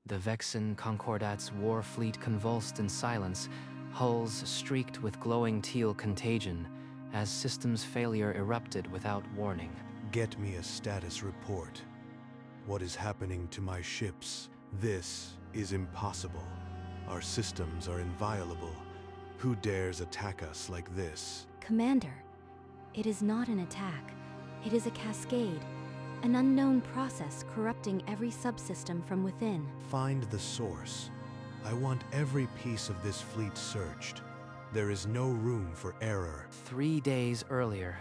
The Vexen Concordat's war fleet convulsed in silence, hulls streaked with glowing teal contagion, as systems failure erupted without warning. Get me a status report. What is happening to my ships? This is impossible. Our systems are inviolable. Who dares attack us like this? Commander, it is not an attack. It is a cascade, an unknown process corrupting every subsystem from within. Find the source. I want every piece of this fleet searched. There is no room for error. 3 days earlier,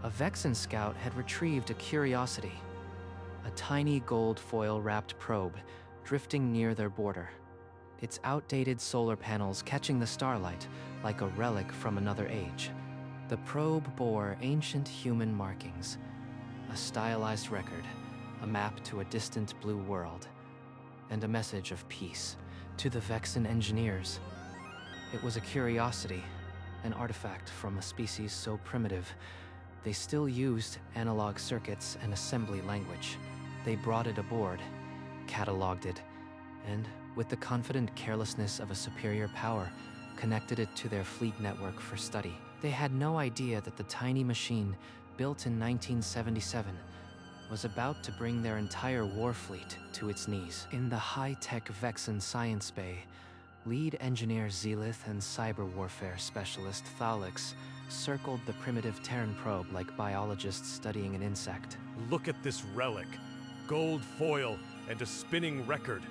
a Vexen scout had retrieved a curiosity, a tiny gold foil-wrapped probe drifting near their border, its outdated solar panels catching the starlight like a relic from another age. The probe bore ancient human markings, a stylized record, a map to a distant blue world, and a message of peace to the Vexen engineers. It was a curiosity, an artifact from a species so primitive, they still used analog circuits and assembly language. They brought it aboard, cataloged it, and, with the confident carelessness of a superior power, connected it to their fleet network for study. They had no idea that the tiny machine, built in 1977, was about to bring their entire war fleet to its knees. In the high-tech Vexen Science Bay, lead engineer Zelith and cyber warfare specialist Thalix circled the primitive Terran probe like biologists studying an insect. Look at this relic. Gold foil and a spinning record.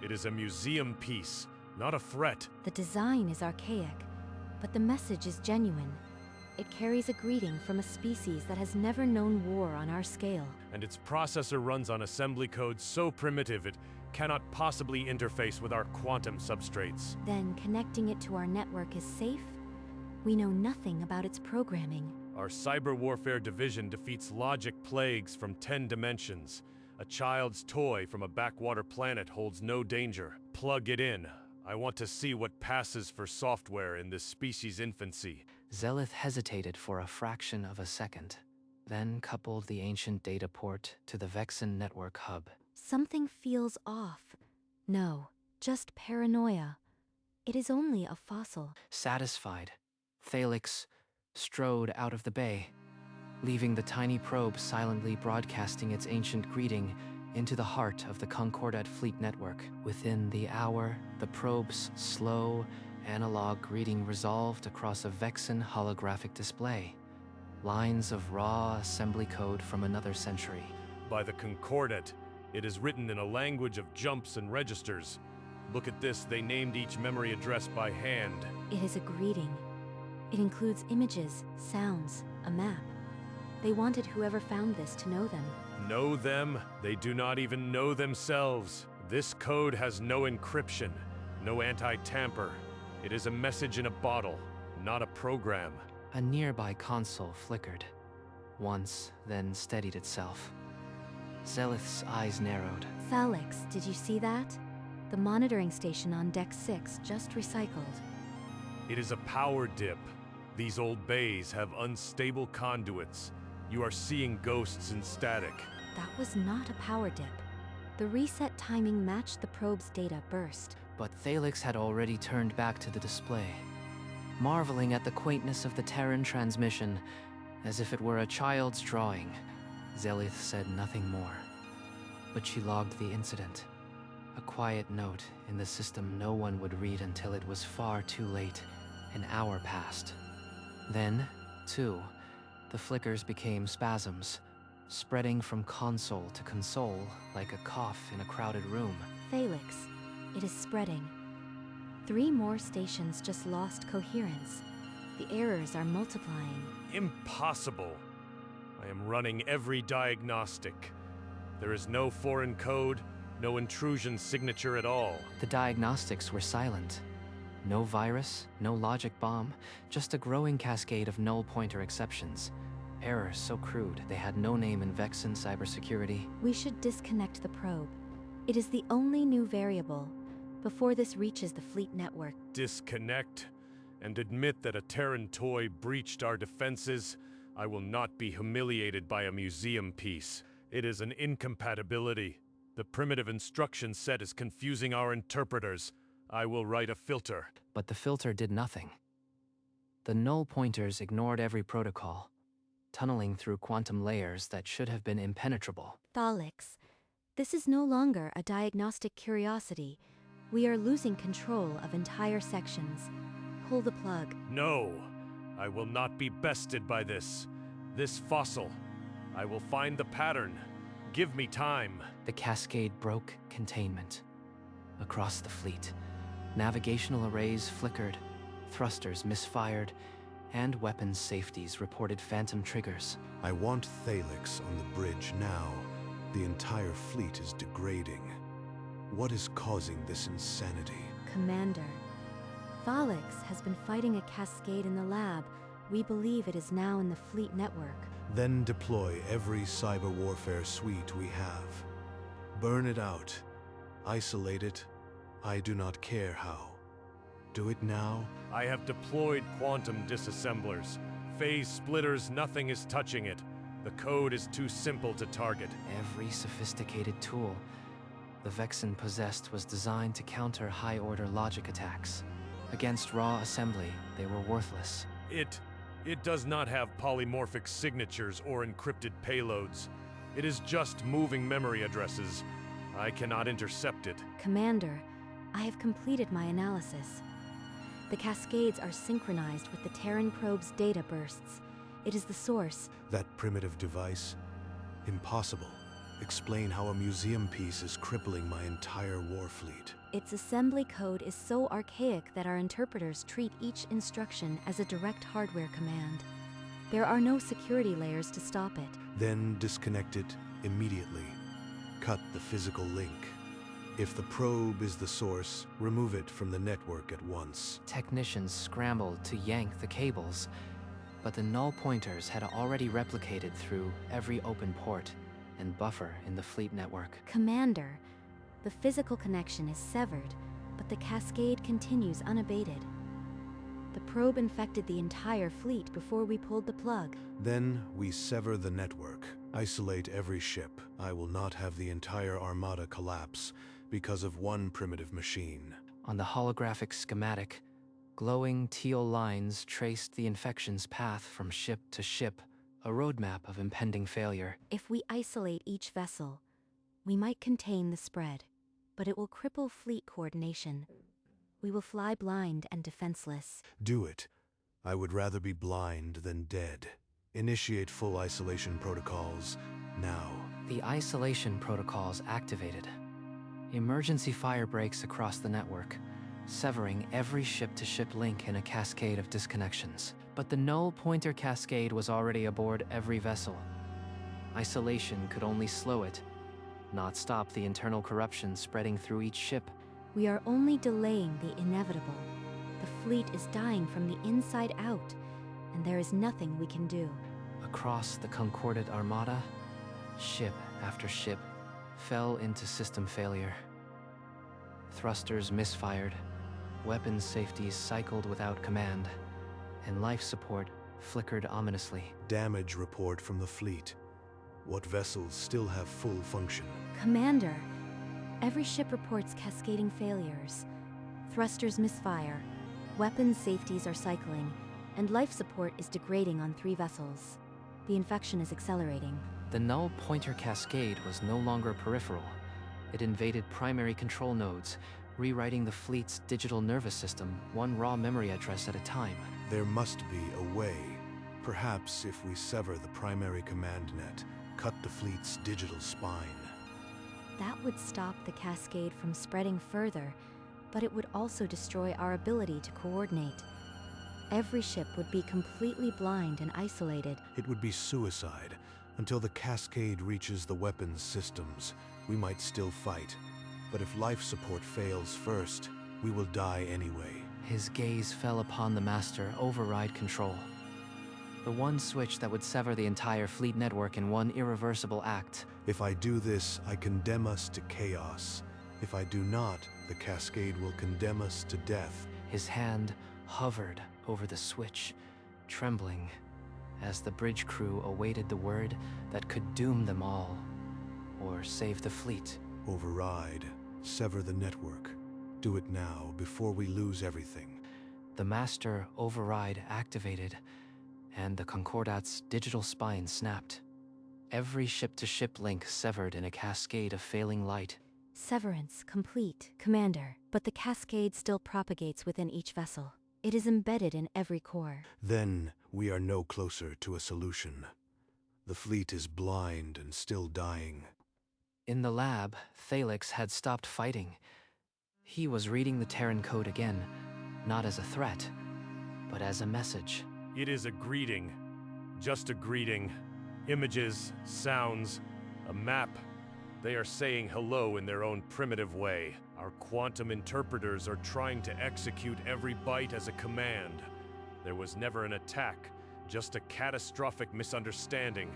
It is a museum piece, not a threat. The design is archaic, but the message is genuine. It carries a greeting from a species that has never known war on our scale. And its processor runs on assembly code so primitive it cannot possibly interface with our quantum substrates. Then connecting it to our network is safe? We know nothing about its programming. Our cyber warfare division defeats logic plagues from 10 dimensions. A child's toy from a backwater planet holds no danger. Plug it in. I want to see what passes for software in this species' infancy. Zelith hesitated for a fraction of a second, then coupled the ancient data port to the Vexen network hub. Something feels off. No, just paranoia. It is only a fossil. Satisfied, Thalix strode out of the bay, leaving the tiny probe silently broadcasting its ancient greeting into the heart of the Concordat fleet network. Within the hour, the probe's slow, analog greeting resolved across a Vexen holographic display. Lines of raw assembly code from another century. By the Concordat, it is written in a language of jumps and registers. Look at this, they named each memory address by hand. It is a greeting. It includes images, sounds, a map. They wanted whoever found this to know them. Know them? They do not even know themselves. This code has no encryption, no anti-tamper. It is a message in a bottle, not a program. A nearby console flickered, once, then steadied itself. Zelith's eyes narrowed. Thalix, did you see that? The monitoring station on Deck 6 just recycled. It is a power dip. These old bays have unstable conduits. You are seeing ghosts in static. That was not a power dip. The reset timing matched the probe's data burst. But Thalix had already turned back to the display, marveling at the quaintness of the Terran transmission, as if it were a child's drawing. Zelith said nothing more, but she logged the incident. A quiet note in the system no one would read until it was far too late. An hour passed. Then, too, the flickers became spasms, spreading from console to console like a cough in a crowded room. Thalix, it is spreading. 3 more stations just lost coherence. The errors are multiplying. Impossible. I am running every diagnostic. There is no foreign code, no intrusion signature at all. The diagnostics were silent. No virus, no logic bomb, just a growing cascade of null-pointer exceptions. Errors so crude they had no name in Vexen cybersecurity. We should disconnect the probe. It is the only new variable, before this reaches the fleet network. Disconnect and admit that a Terran toy breached our defenses. I will not be humiliated by a museum piece. It is an incompatibility. The primitive instruction set is confusing our interpreters. I will write a filter. But the filter did nothing. The null pointers ignored every protocol, tunneling through quantum layers that should have been impenetrable. Thalix, this is no longer a diagnostic curiosity. We are losing control of entire sections. Pull the plug. No, I will not be bested by this. This fossil. I will find the pattern. Give me time. The cascade broke containment. Across the fleet, navigational arrays flickered, thrusters misfired, and weapons safeties reported phantom triggers. I want Thalix on the bridge now. The entire fleet is degrading. What is causing this insanity? Commander, Thalix has been fighting a cascade in the lab. We believe it is now in the fleet network. Then deploy every cyber warfare suite we have. Burn it out. Isolate it. I do not care how. Do it now. I have deployed quantum disassemblers. Phase splitters, nothing is touching it. The code is too simple to target. Every sophisticated tool the Vexen possessed was designed to counter high-order logic attacks. Against raw assembly, they were worthless. It does not have polymorphic signatures or encrypted payloads. It is just moving memory addresses. I cannot intercept it. Commander, I have completed my analysis. The cascades are synchronized with the Terran probe's data bursts. It is the source. That primitive device? Impossible. Explain how a museum piece is crippling my entire war fleet. Its assembly code is so archaic that our interpreters treat each instruction as a direct hardware command. There are no security layers to stop it. Then disconnect it immediately. Cut the physical link. If the probe is the source, remove it from the network at once. Technicians scrambled to yank the cables, but the null pointers had already replicated through every open port and buffer in the fleet network. Commander, the physical connection is severed, but the cascade continues unabated. The probe infected the entire fleet before we pulled the plug. Then we sever the network. Isolate every ship. I will not have the entire armada collapse because of one primitive machine. On the holographic schematic, glowing teal lines traced the infection's path from ship to ship, a roadmap of impending failure. If we isolate each vessel, we might contain the spread, but it will cripple fleet coordination. We will fly blind and defenseless. Do it. I would rather be blind than dead. Initiate full isolation protocols now. The isolation protocols activated. Emergency fire breaks across the network, severing every ship-to-ship link in a cascade of disconnections. But the null pointer cascade was already aboard every vessel. Isolation could only slow it, not stop the internal corruption spreading through each ship. We are only delaying the inevitable. The fleet is dying from the inside out, and there is nothing we can do. Across the concordant armada, ship after ship fell into system failure. Thrusters misfired, weapons safeties cycled without command, and life support flickered ominously. Damage report from the fleet. What vessels still have full function? Commander, every ship reports cascading failures. Thrusters misfire, weapons safeties are cycling, and life support is degrading on 3 vessels. The infection is accelerating. The null pointer cascade was no longer peripheral. It invaded primary control nodes, rewriting the fleet's digital nervous system, one raw memory address at a time. There must be a way. Perhaps if we sever the primary command net, cut the fleet's digital spine. That would stop the cascade from spreading further, but it would also destroy our ability to coordinate. Every ship would be completely blind and isolated. It would be suicide. Until the cascade reaches the weapons systems, we might still fight. But if life support fails first, we will die anyway. His gaze fell upon the master override control. The one switch that would sever the entire fleet network in one irreversible act. If I do this, I condemn us to chaos. If I do not, the cascade will condemn us to death. His hand hovered over the switch, trembling, as the bridge crew awaited the word that could doom them all, or save the fleet. Override. Sever the network. Do it now, before we lose everything. The master override activated, and the Concordat's digital spine snapped. Every ship-to-ship link severed in a cascade of failing light. Severance complete, Commander, but the cascade still propagates within each vessel. It is embedded in every core. Then we are no closer to a solution. The fleet is blind and still dying. In the lab, Thalix had stopped fighting. He was reading the Terran code again, not as a threat, but as a message. It is a greeting. Just a greeting. Images, sounds, a map. They are saying hello in their own primitive way. Our quantum interpreters are trying to execute every byte as a command. There was never an attack, just a catastrophic misunderstanding.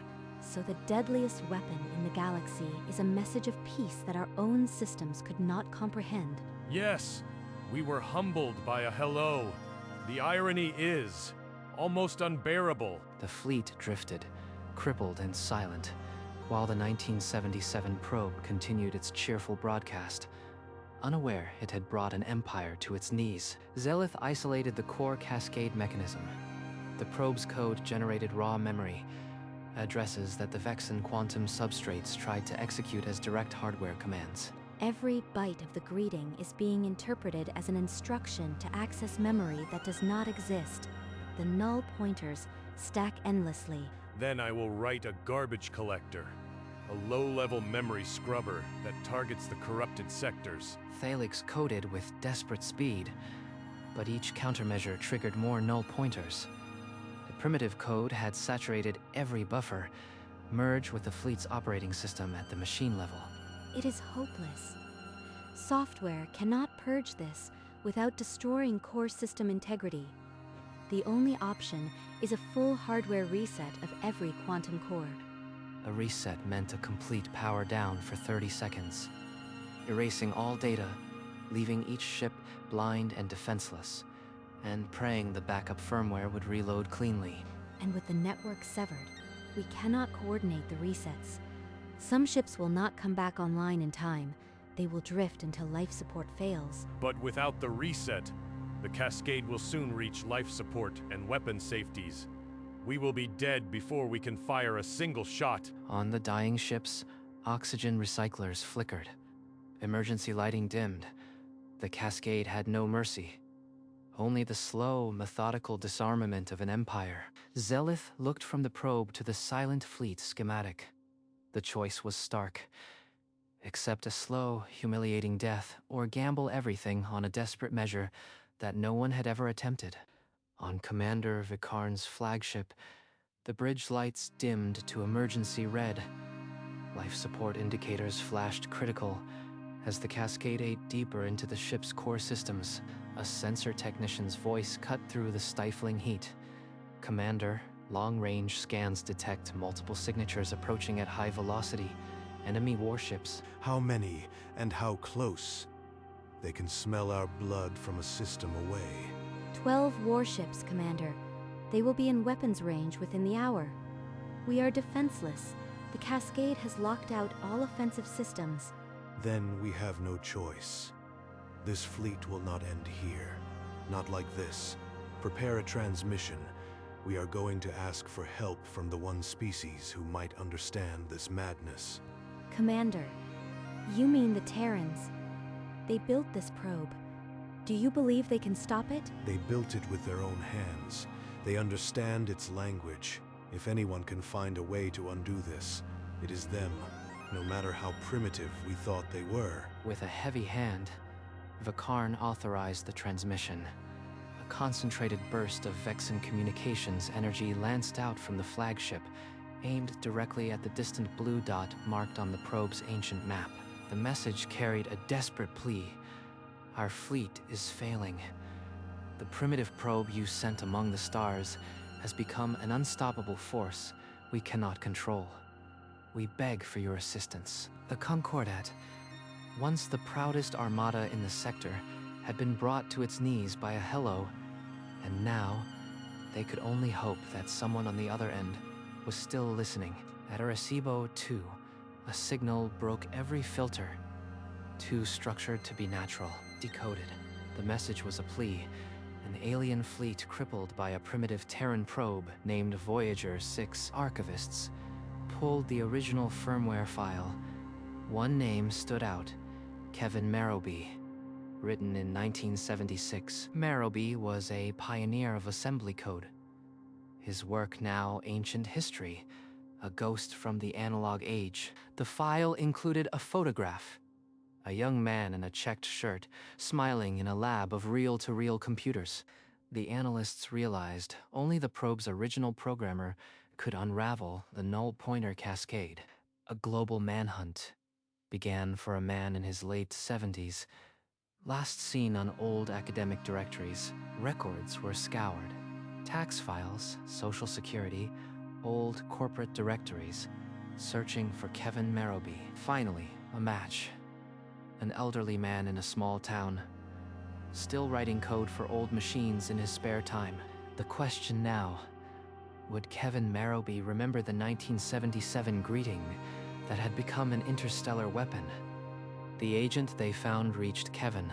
So the deadliest weapon in the galaxy is a message of peace that our own systems could not comprehend. Yes, we were humbled by a hello. The irony is almost unbearable. The fleet drifted, crippled and silent, while the 1977 probe continued its cheerful broadcast. Unaware it had brought an empire to its knees, Zelith isolated the core cascade mechanism. The probe's code generated raw memory, addresses that the Vexen quantum substrates tried to execute as direct hardware commands. Every byte of the greeting is being interpreted as an instruction to access memory that does not exist. The null pointers stack endlessly. Then I will write a garbage collector, a low-level memory scrubber that targets the corrupted sectors. Thalix coded with desperate speed, but each countermeasure triggered more null pointers. The primitive code had saturated every buffer, merged with the fleet's operating system at the machine level. It is hopeless. Software cannot purge this without destroying core system integrity. The only option is a full hardware reset of every quantum core. A reset meant a complete power down for 30 seconds, erasing all data, leaving each ship blind and defenseless, and praying the backup firmware would reload cleanly. And with the network severed, we cannot coordinate the resets. Some ships will not come back online in time. They will drift until life support fails. But without the reset, the cascade will soon reach life support and weapon safeties. We will be dead before we can fire a single shot. On the dying ships, oxygen recyclers flickered. Emergency lighting dimmed. The cascade had no mercy. Only the slow, methodical disarmament of an empire. Zelith looked from the probe to the silent fleet schematic. The choice was stark. Accept a slow, humiliating death, or gamble everything on a desperate measure that no one had ever attempted. On Commander Vikarn's flagship, the bridge lights dimmed to emergency red. Life support indicators flashed critical as the cascade ate deeper into the ship's core systems. A sensor technician's voice cut through the stifling heat. Commander, long-range scans detect multiple signatures approaching at high velocity. Enemy warships. How many and how close? They can smell our blood from a system away. 12 warships, Commander. They will be in weapons range within the hour. We are defenseless. The cascade has locked out all offensive systems. Then we have no choice. This fleet will not end here. Not like this. Prepare a transmission. We are going to ask for help from the one species who might understand this madness. Commander, you mean the Terrans. They built this probe. Do you believe they can stop it? They built it with their own hands. They understand its language. If anyone can find a way to undo this, it is them, no matter how primitive we thought they were. With a heavy hand, Vikarn authorized the transmission. A concentrated burst of Vexen communications energy lanced out from the flagship, aimed directly at the distant blue dot marked on the probe's ancient map. The message carried a desperate plea. Our fleet is failing. The primitive probe you sent among the stars has become an unstoppable force we cannot control. We beg for your assistance. The Concordat, once the proudest armada in the sector, had been brought to its knees by a hello, and now they could only hope that someone on the other end was still listening. At Arecibo 2, a signal broke every filter. too structured to be natural. Decoded. The message was a plea. An alien fleet crippled by a primitive Terran probe named Voyager 6. Archivists pulled the original firmware file. One name stood out: Kevin Marrowby. Written in 1976, Marrowby was a pioneer of assembly code. His work now ancient history, a ghost from the analog age. The file included a photograph. A young man in a checked shirt, smiling in a lab of reel-to-reel computers. The analysts realized only the probe's original programmer could unravel the null pointer cascade. A global manhunt began for a man in his late 70s. Last seen on old academic directories, records were scoured. Tax files, social security, old corporate directories, searching for Kevin Marrowby. Finally, a match. An elderly man in a small town, still writing code for old machines in his spare time. The question now, would Kevin Marrowby remember the 1977 greeting that had become an interstellar weapon? The agent they found reached Kevin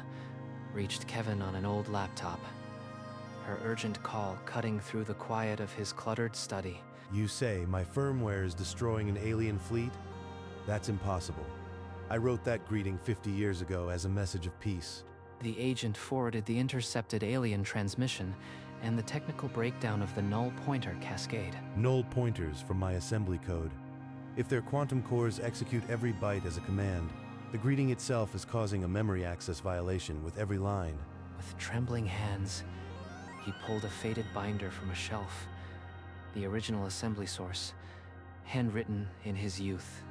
on an old laptop. Her urgent call cutting through the quiet of his cluttered study. You say my firmware is destroying an alien fleet? That's impossible. I wrote that greeting 50 years ago as a message of peace. The agent forwarded the intercepted alien transmission and the technical breakdown of the null pointer cascade. Null pointers from my assembly code. If their quantum cores execute every byte as a command, the greeting itself is causing a memory access violation with every line. With trembling hands, he pulled a faded binder from a shelf. The original assembly source, handwritten in his youth.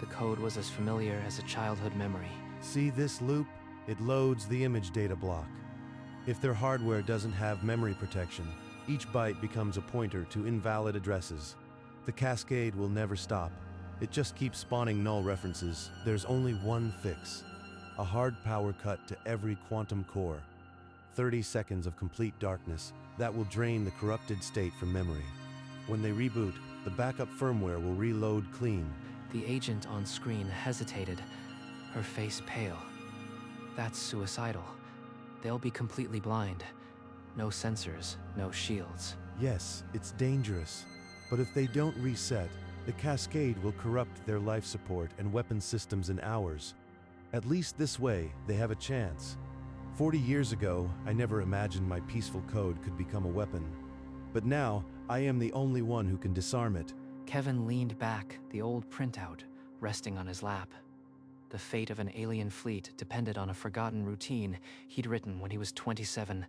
The code was as familiar as a childhood memory. See this loop? It loads the image data block. If their hardware doesn't have memory protection, each byte becomes a pointer to invalid addresses. The cascade will never stop. It just keeps spawning null references. There's only one fix: a hard power cut to every quantum core. 30 seconds of complete darkness that will drain the corrupted state from memory. When they reboot, the backup firmware will reload clean. The agent on screen hesitated, her face pale. That's suicidal. They'll be completely blind. No sensors, no shields. Yes, it's dangerous. But if they don't reset, the cascade will corrupt their life support and weapon systems in hours. At least this way, they have a chance. 40 years ago, I never imagined my peaceful code could become a weapon. But now, I am the only one who can disarm it. Kevin leaned back, the old printout resting on his lap. The fate of an alien fleet depended on a forgotten routine he'd written when he was 27,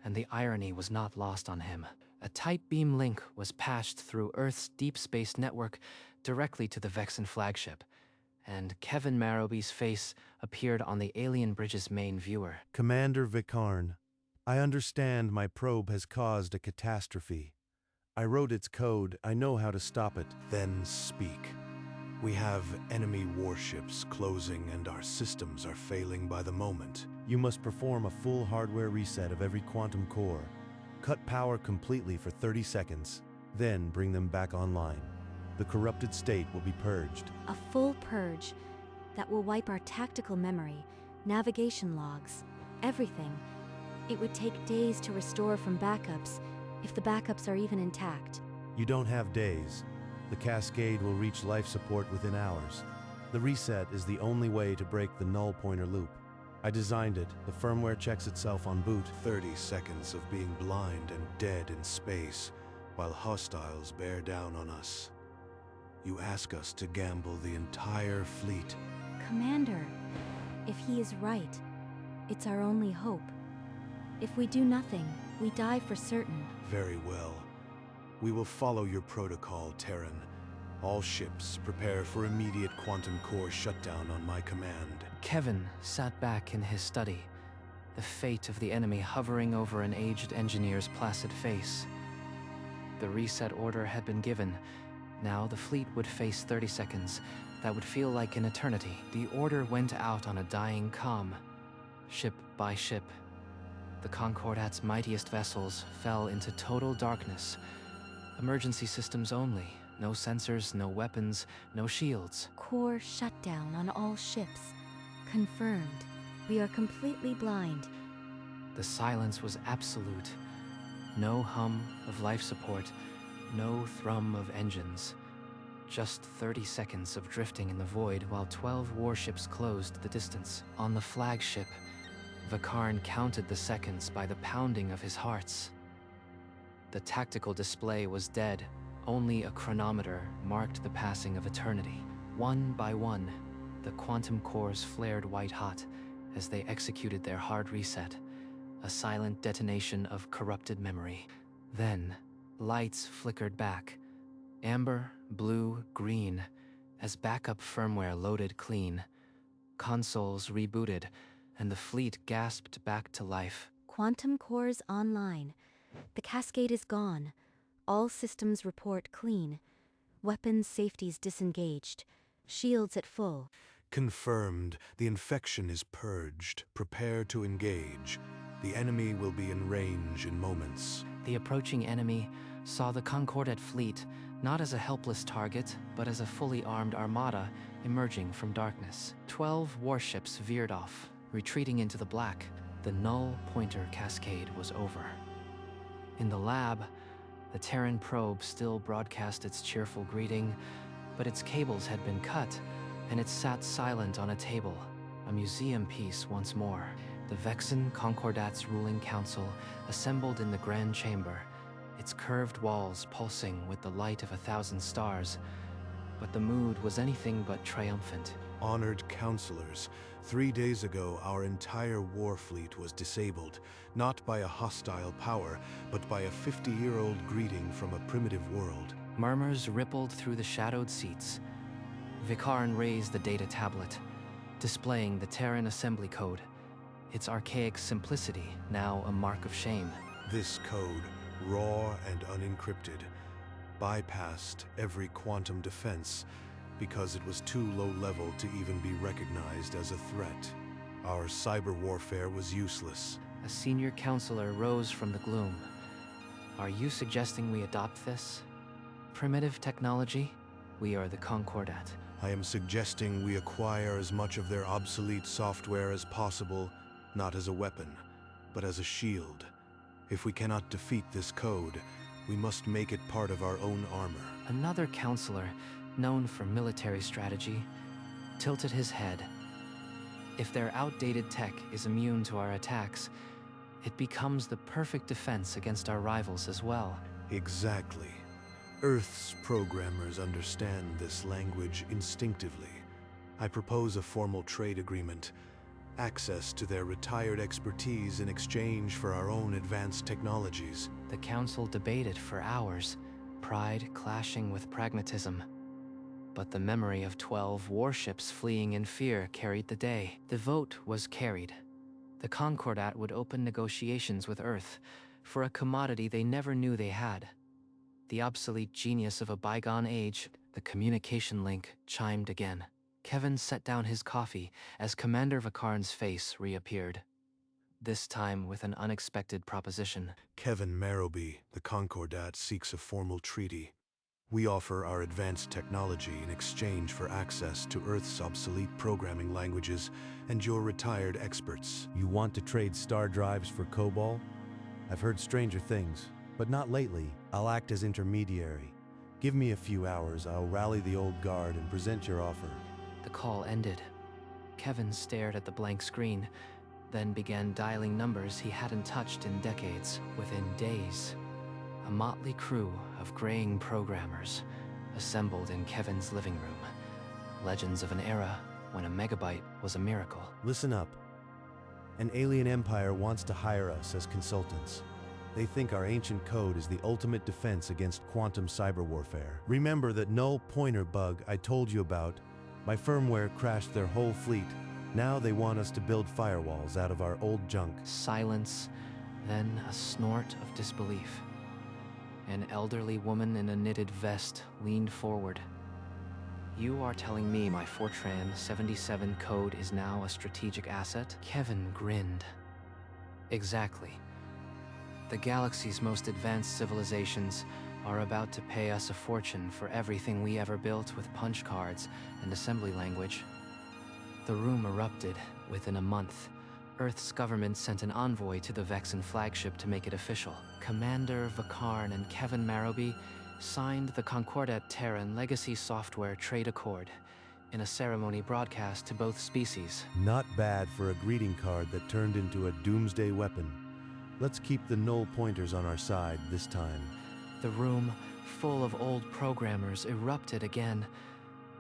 and the irony was not lost on him. A tight beam link was patched through Earth's deep space network directly to the Vexen flagship, and Kevin Marrowby's face appeared on the alien bridge's main viewer. Commander Vikarn, I understand my probe has caused a catastrophe. I wrote its code. I know how to stop it. Then speak. We have enemy warships closing and our systems are failing by the moment. You must perform a full hardware reset of every quantum core. Cut power completely for 30 seconds, then bring them back online. The corrupted state will be purged. A full purge that will wipe our tactical memory, navigation logs, everything. It would take days to restore from backups, if the backups are even intact. You don't have days. The cascade will reach life support within hours. The reset is the only way to break the null pointer loop. I designed it. The firmware checks itself on boot. 30 seconds of being blind and dead in space, while hostiles bear down on us. You ask us to gamble the entire fleet. Commander, if he is right, it's our only hope. If we do nothing, we die for certain. Very well. We will follow your protocol, Terran. All ships prepare for immediate quantum core shutdown on my command. Kevin sat back in his study, the fate of the enemy hovering over an aged engineer's placid face. The reset order had been given. Now the fleet would face 30 seconds. That would feel like an eternity. The order went out on a dying comm, ship by ship. The Concordat's mightiest vessels fell into total darkness. Emergency systems only. No sensors, no weapons, no shields. Core shutdown on all ships. Confirmed. We are completely blind. The silence was absolute. No hum of life support, no thrum of engines. Just 30 seconds of drifting in the void while 12 warships closed the distance. On the flagship, Vakarn counted the seconds by the pounding of his hearts. The tactical display was dead. Only a chronometer marked the passing of eternity. One by one, the quantum cores flared white-hot as they executed their hard reset, a silent detonation of corrupted memory. Then, lights flickered back, amber, blue, green, as backup firmware loaded clean. Consoles rebooted, and the fleet gasped back to life. Quantum cores online. The cascade is gone. All systems report clean. Weapons safeties disengaged. Shields at full. Confirmed. The infection is purged. Prepare to engage. The enemy will be in range in moments. The approaching enemy saw the Concordat fleet not as a helpless target, but as a fully armed armada emerging from darkness. 12 warships veered off, retreating into the black. The null pointer cascade was over. In the lab, the Terran probe still broadcast its cheerful greeting, but its cables had been cut, and it sat silent on a table, a museum piece once more. The Vexen Concordat's ruling council assembled in the grand chamber, its curved walls pulsing with the light of 1,000 stars. But the mood was anything but triumphant. Honored counselors, 3 days ago our entire war fleet was disabled, not by a hostile power, but by a 50-year-old greeting from a primitive world. Murmurs rippled through the shadowed seats. Vakarn raised the data tablet, displaying the Terran assembly code, its archaic simplicity now a mark of shame. This code, raw and unencrypted, bypassed every quantum defense because it was too low level to even be recognized as a threat. Our cyber warfare was useless. A senior counselor rose from the gloom. Are you suggesting we adopt this? Primitive technology? We are the Concordat. I am suggesting we acquire as much of their obsolete software as possible, not as a weapon, but as a shield. If we cannot defeat this code, we must make it part of our own armor. Another counselor, known for military strategy, tilted his head. If their outdated tech is immune to our attacks, it becomes the perfect defense against our rivals as well. Exactly. Earth's programmers understand this language instinctively. I propose a formal trade agreement, access to their retired expertise in exchange for our own advanced technologies. The council debated for hours, pride clashing with pragmatism. But the memory of 12 warships fleeing in fear carried the day. The vote was carried. The Concordat would open negotiations with Earth for a commodity they never knew they had. The obsolete genius of a bygone age. The communication link chimed again. Kevin set down his coffee as Commander Vakarn's face reappeared, this time with an unexpected proposition. Kevin Marrowby, the Concordat, seeks a formal treaty. We offer our advanced technology in exchange for access to Earth's obsolete programming languages and your retired experts. You want to trade star drives for COBOL? I've heard stranger things, but not lately. I'll act as intermediary. Give me a few hours, I'll rally the old guard and present your offer. The call ended. Kevin stared at the blank screen, then began dialing numbers he hadn't touched in decades. Within days, a motley crew of graying programmers assembled in Kevin's living room. Legends of an era when a megabyte was a miracle. Listen up. An alien empire wants to hire us as consultants. They think our ancient code is the ultimate defense against quantum cyber warfare. Remember that null pointer bug I told you about? My firmware crashed their whole fleet. Now they want us to build firewalls out of our old junk. Silence, then a snort of disbelief. An elderly woman in a knitted vest leaned forward. You are telling me my Fortran 77 code is now a strategic asset? Kevin grinned. Exactly. The galaxy's most advanced civilizations are about to pay us a fortune for everything we ever built with punch cards and assembly language. The room erupted within a month. Earth's government sent an envoy to the Vexen flagship to make it official. Commander Vakarn and Kevin Marrowby signed the Concordat Terran Legacy Software Trade Accord in a ceremony broadcast to both species. Not bad for a greeting card that turned into a doomsday weapon. Let's keep the null pointers on our side this time. The room, full of old programmers, erupted again,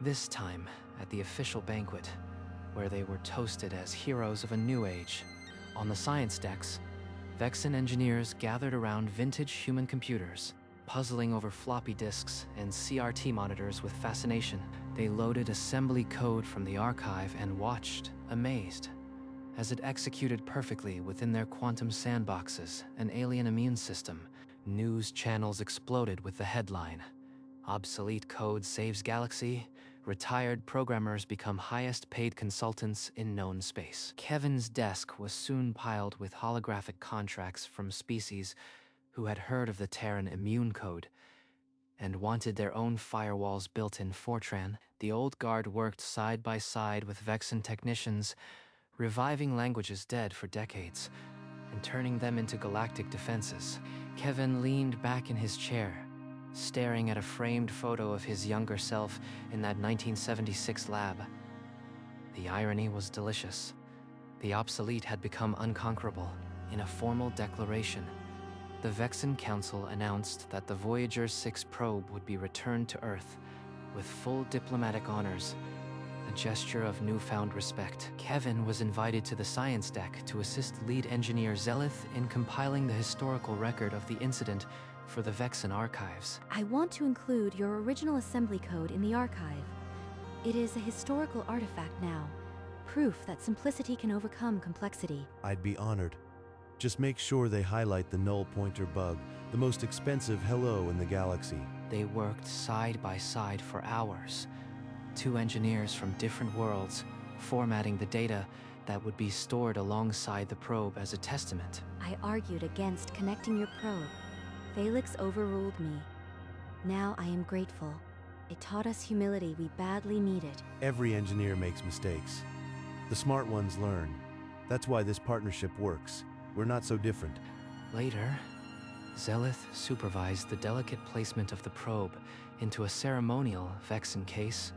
this time at the official banquet, where they were toasted as heroes of a new age. On the science decks, Vexen engineers gathered around vintage human computers, puzzling over floppy disks and CRT monitors with fascination. They loaded assembly code from the archive and watched, amazed, as it executed perfectly within their quantum sandboxes, an alien immune system. News channels exploded with the headline, "Obsolete code saves galaxy. Retired programmers become highest paid consultants in known space." Kevin's desk was soon piled with holographic contracts from species who had heard of the Terran immune code and wanted their own firewalls built in Fortran. The old guard worked side by side with Vexen technicians, reviving languages dead for decades and turning them into galactic defenses. Kevin leaned back in his chair, staring at a framed photo of his younger self in that 1976 lab. The irony was delicious. The obsolete had become unconquerable. In a formal declaration, the Vexen Council announced that the Voyager 6 probe would be returned to Earth with full diplomatic honors, a gesture of newfound respect. Kevin was invited to the science deck to assist lead engineer Zelith in compiling the historical record of the incident for the Vexen archives. I want to include your original assembly code in the archive. It is a historical artifact now, proof that simplicity can overcome complexity. I'd be honored. Just make sure they highlight the null pointer bug, the most expensive hello in the galaxy. They worked side by side for hours. Two engineers from different worlds, formatting the data that would be stored alongside the probe as a testament. I argued against connecting your probe. Felix overruled me. Now I am grateful. It taught us humility we badly needed. Every engineer makes mistakes. The smart ones learn. That's why this partnership works. We're not so different. Later, Zelith supervised the delicate placement of the probe into a ceremonial Vexen case,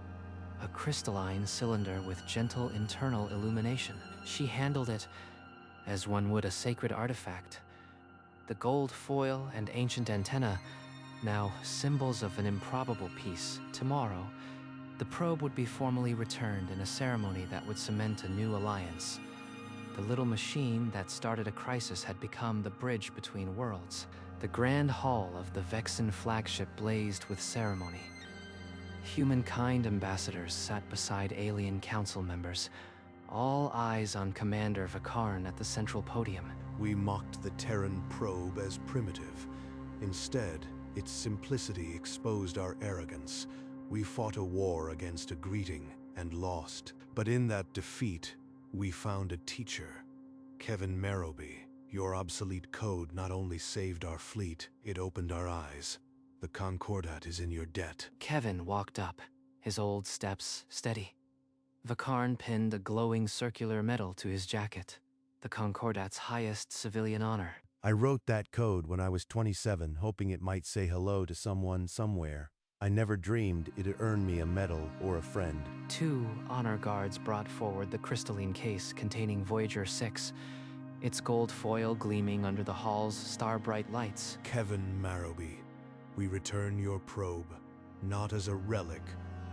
a crystalline cylinder with gentle internal illumination. She handled it as one would a sacred artifact. The gold foil and ancient antenna, now symbols of an improbable peace. Tomorrow, the probe would be formally returned in a ceremony that would cement a new alliance. The little machine that started a crisis had become the bridge between worlds. The grand hall of the Vexen flagship blazed with ceremony. Humankind ambassadors sat beside alien council members, all eyes on Commander Vakarn at the central podium. We mocked the Terran probe as primitive. Instead, its simplicity exposed our arrogance. We fought a war against a greeting and lost. But in that defeat, we found a teacher. Kevin Marrowby. Your obsolete code not only saved our fleet, it opened our eyes. The Concordat is in your debt. Kevin walked up, his old steps steady. Vakarn pinned a glowing circular medal to his jacket, the Concordat's highest civilian honor. I wrote that code when I was 27, hoping it might say hello to someone somewhere. I never dreamed it'd earn me a medal or a friend. Two honor guards brought forward the crystalline case containing Voyager 6, its gold foil gleaming under the hall's star-bright lights. Kevin Marrowby, we return your probe, not as a relic,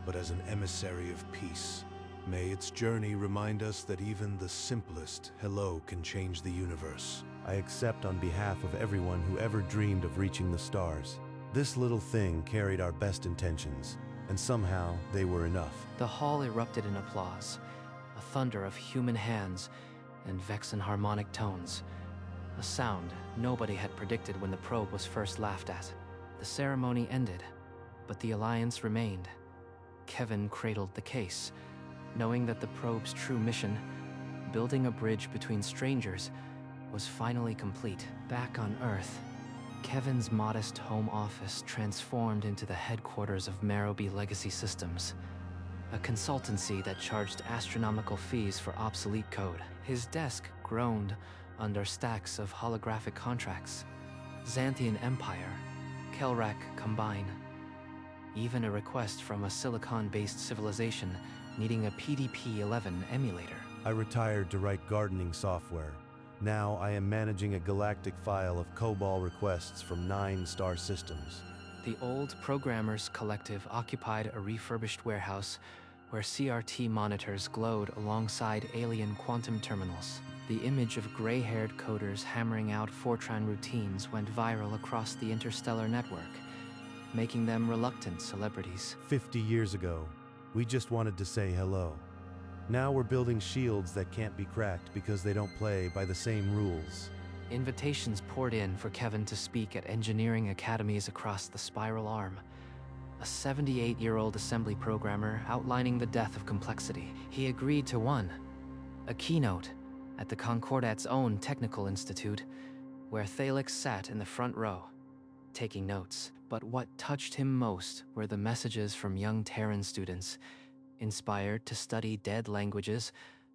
but as an emissary of peace. May its journey remind us that even the simplest hello can change the universe. I accept on behalf of everyone who ever dreamed of reaching the stars. This little thing carried our best intentions, and somehow they were enough. The hall erupted in applause, a thunder of human hands and Vexen harmonic tones, a sound nobody had predicted when the probe was first laughed at. The ceremony ended, but the alliance remained. Kevin cradled the case, knowing that the probe's true mission, building a bridge between strangers, was finally complete. Back on Earth, Kevin's modest home office transformed into the headquarters of Marrowby Legacy Systems, a consultancy that charged astronomical fees for obsolete code. His desk groaned under stacks of holographic contracts. Xanthian Empire, Kelrak Combine. Even a request from a silicon-based civilization needing a PDP-11 emulator. I retired to write gardening software. Now I am managing a galactic file of COBOL requests from 9 star systems. The old programmers collective occupied a refurbished warehouse where CRT monitors glowed alongside alien quantum terminals. The image of gray-haired coders hammering out Fortran routines went viral across the interstellar network, making them reluctant celebrities. 50 years ago, we just wanted to say hello. Now we're building shields that can't be cracked because they don't play by the same rules. Invitations poured in for Kevin to speak at engineering academies across the Spiral Arm. A 78-year-old assembly programmer outlining the death of complexity. He agreed to one, a keynote at the Concordat's own technical institute, where Thalix sat in the front row, taking notes. But what touched him most were the messages from young Terran students, inspired to study dead languages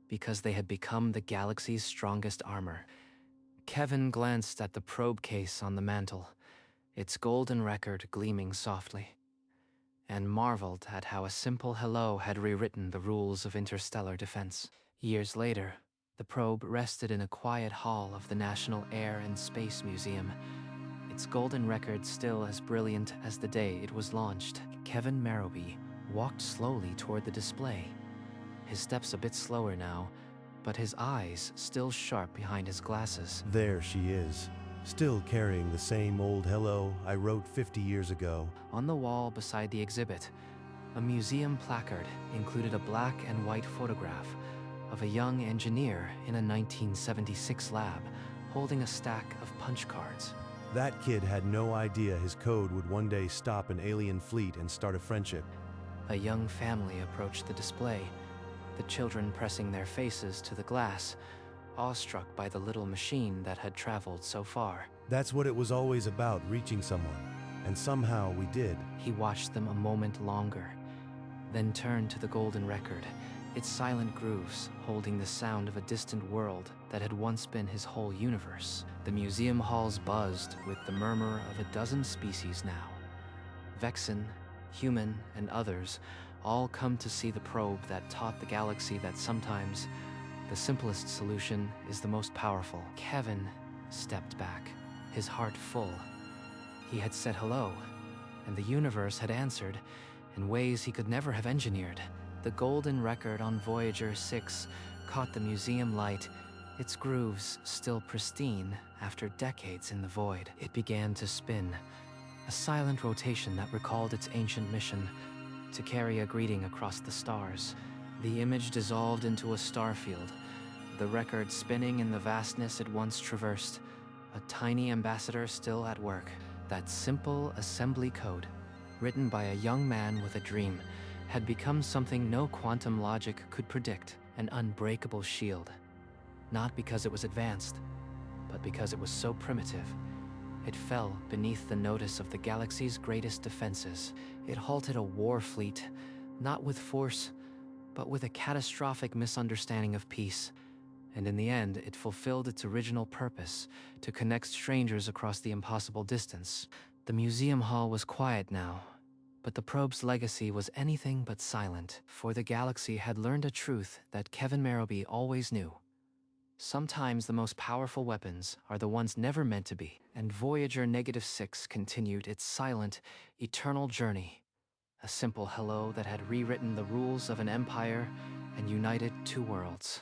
because they had become the galaxy's strongest armor. Kevin glanced at the probe case on the mantle, its golden record gleaming softly, and marveled at how a simple hello had rewritten the rules of interstellar defense. Years later, the probe rested in a quiet hall of the National Air and Space Museum, its golden record still as brilliant as the day it was launched. Kevin Marrowby walked slowly toward the display, his steps a bit slower now, but his eyes still sharp behind his glasses. There she is, still carrying the same old hello I wrote 50 years ago. On the wall beside the exhibit, a museum placard included a black and white photograph of a young engineer in a 1976 lab holding a stack of punch cards. That kid had no idea his code would one day stop an alien fleet and start a friendship. A young family approached the display, the children pressing their faces to the glass, awestruck by the little machine that had traveled so far. That's what it was always about, reaching someone. And somehow we did. He watched them a moment longer, then turned to the golden record, its silent grooves holding the sound of a distant world that had once been his whole universe. The museum halls buzzed with the murmur of a dozen species now. Vexen, human, and others all come to see the probe that taught the galaxy that sometimes the simplest solution is the most powerful. Kevin stepped back, his heart full. He had said hello, and the universe had answered in ways he could never have engineered. The golden record on Voyager 6 caught the museum light, its grooves still pristine after decades in the void. It began to spin, a silent rotation that recalled its ancient mission, to carry a greeting across the stars. The image dissolved into a star field, the record spinning in the vastness it once traversed, a tiny ambassador still at work. That simple assembly code, written by a young man with a dream, had become something no quantum logic could predict, an unbreakable shield. Not because it was advanced, but because it was so primitive. It fell beneath the notice of the galaxy's greatest defenses. It halted a war fleet, not with force, but with a catastrophic misunderstanding of peace. And in the end, it fulfilled its original purpose, to connect strangers across the impossible distance. The museum hall was quiet now, but the probe's legacy was anything but silent, for the galaxy had learned a truth that Kevin Marrowby always knew. Sometimes the most powerful weapons are the ones never meant to be, and Voyager -6 continued its silent, eternal journey. A simple hello that had rewritten the rules of an empire and united two worlds.